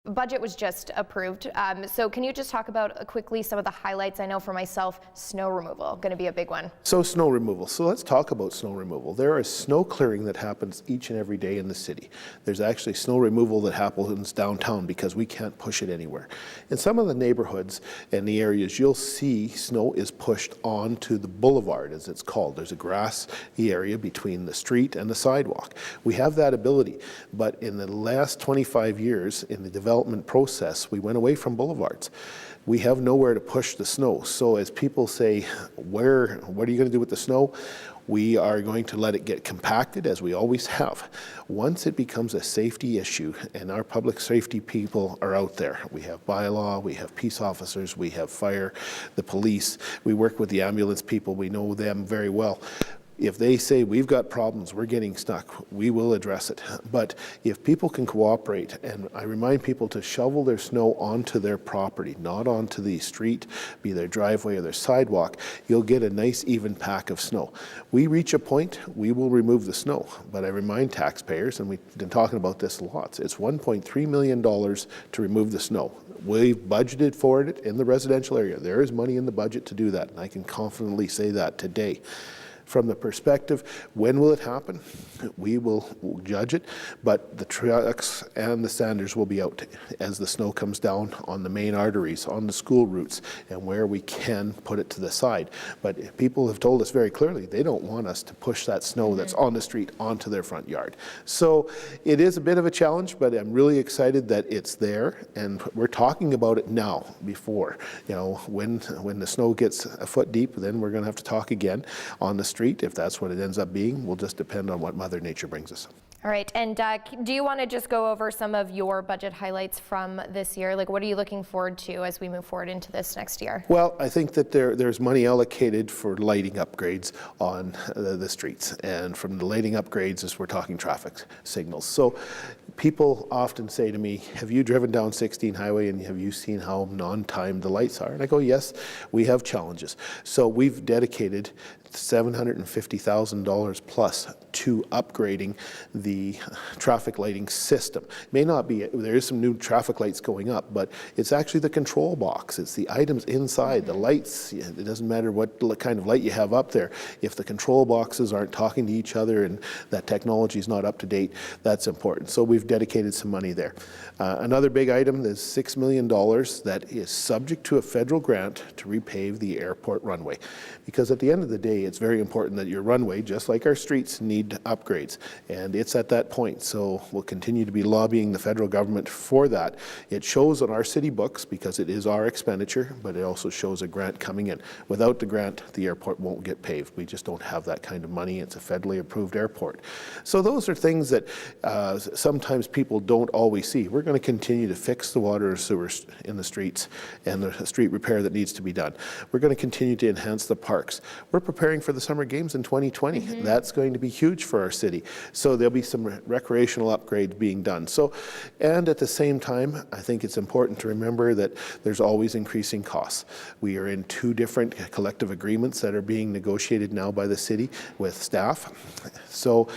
budget was just approved. So can you just talk about quickly some of the highlights? I know for myself, snow removal, going to be a big one. So snow removal. So let's talk about snow removal. There is snow clearing that happens each and every day in the city. There's actually snow removal that happens downtown because we can't push it anywhere. In some of the neighborhoods and the areas, you'll see snow is pushed onto the boulevard, as it's called. There's a grassy area between the street and the sidewalk. We have that ability, but in the last 25 years in the development process, we went away from boulevards. We have nowhere to push the snow. So as people say, what are you going to do with the snow? We are going to let it get compacted, as we always have. Once it becomes a safety issue, and our public safety people are out there, we have bylaw, we have peace officers, we have fire, the police, we work with the ambulance people, we know them very well. If they say we've got problems, we're getting stuck, we will address it. But if people can cooperate, and I remind people to shovel their snow onto their property, not onto the street, be their driveway or their sidewalk, you'll get a nice even pack of snow. We reach a point, we will remove the snow. But I remind taxpayers, and we've been talking about this a lot, it's $1.3 million to remove the snow. We've budgeted for it in the residential area. There is money in the budget to do that, and I can confidently say that today. From the perspective, when will it happen? We will judge it, but the trucks and the sanders will be out as the snow comes down on the main arteries, on the school routes, and where we can put it to the side. But people have told us very clearly they don't want us to push that snow that's on the street onto their front yard. So it is a bit of a challenge, but I'm really excited that it's there, and we're talking about it now before. You know, when the snow gets a foot deep, then we're going to have to talk again on the street. If that's what it ends up being, will just depend on what Mother Nature brings us. All right, and do you want to just go over some of your budget highlights from this year? Like, what are you looking forward to as we move forward into this next year? Well, I think that there's money allocated for lighting upgrades on the streets, and from the lighting upgrades as we're talking traffic signals. So people often say to me, have you driven down 16 highway and have you seen how non-timed the lights are? And I go, yes, we have challenges. So we've dedicated $750,000 plus to upgrading the traffic lighting system. May not be, there is some new traffic lights going up, but it's actually the control box. It's the items inside, the lights. It doesn't matter what kind of light you have up there. If the control boxes aren't talking to each other and that technology is not up to date, that's important. So we've dedicated some money there. Another big item is $6 million that is subject to a federal grant to repave the airport runway. Because at the end of the day, it's very important that your runway, just like our streets, need upgrades. And it's at that point. So we'll continue to be lobbying the federal government for that. It shows on our city books because it is our expenditure, but it also shows a grant coming in. Without the grant, the airport won't get paved. We just don't have that kind of money. It's a federally approved airport. So those are things that sometimes people don't always see. We're going to continue to fix the water and sewers in the streets and the street repair that needs to be done. We're going to continue to enhance the parks. We're preparing for the Summer Games in 2020. That's going to be huge for our city. So there'll be some recreational upgrades being done. So, and at the same time, I think it's important to remember that there's always increasing costs. We are in 2 different collective agreements that are being negotiated now by the city with staff. So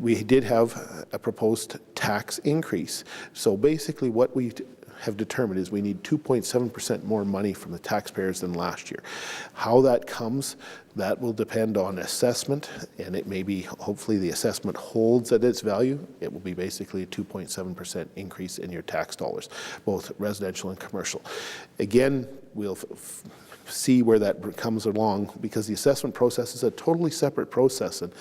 we did have a proposed tax increase. So basically what we have determined is we need 2.7% more money from the taxpayers than last year. How that comes, that will depend on assessment, and it may be, hopefully the assessment holds at its value. It will be basically a 2.7% increase in your tax dollars, both residential and commercial. Again, we'll see where that comes along, because the assessment process is a totally separate process, and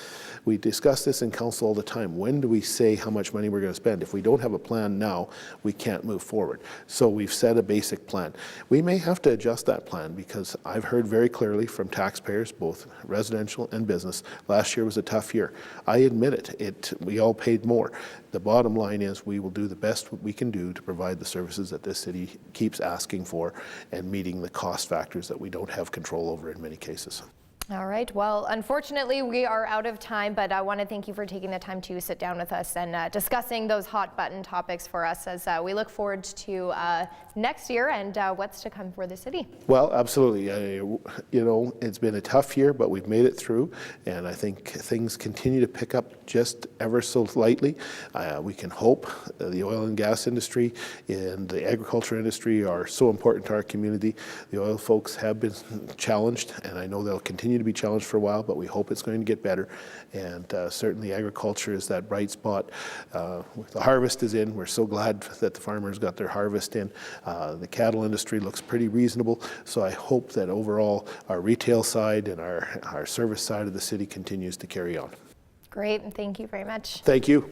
we discuss this in council all the time. When do we say how much money we're going to spend? If we don't have a plan now, we can't move forward. So we've set a basic plan. We may have to adjust that plan, because I've heard very clearly from taxpayers, both residential and business, last year was a tough year. I admit it. We all paid more. The bottom line is we will do the best we can do to provide the services that this city keeps asking for and meeting the cost factors that we don't have control over in many cases. All right. Well, unfortunately, we are out of time, but I want to thank you for taking the time to sit down with us and discussing those hot button topics for us as we look forward to next year and what's to come for the city. Well, absolutely. You know, it's been a tough year, but we've made it through, and I think things continue to pick up just ever so slightly. We can hope the oil and gas industry and the agriculture industry are so important to our community. The oil folks have been challenged, and I know they'll continue to be challenged for a while, but we hope it's going to get better. And certainly agriculture is that bright spot. The harvest is in. We're so glad that the farmers got their harvest in. The cattle industry looks pretty reasonable, so I hope that overall our retail side and our service side of the city continues to carry on. Great, and thank you very much. Thank you.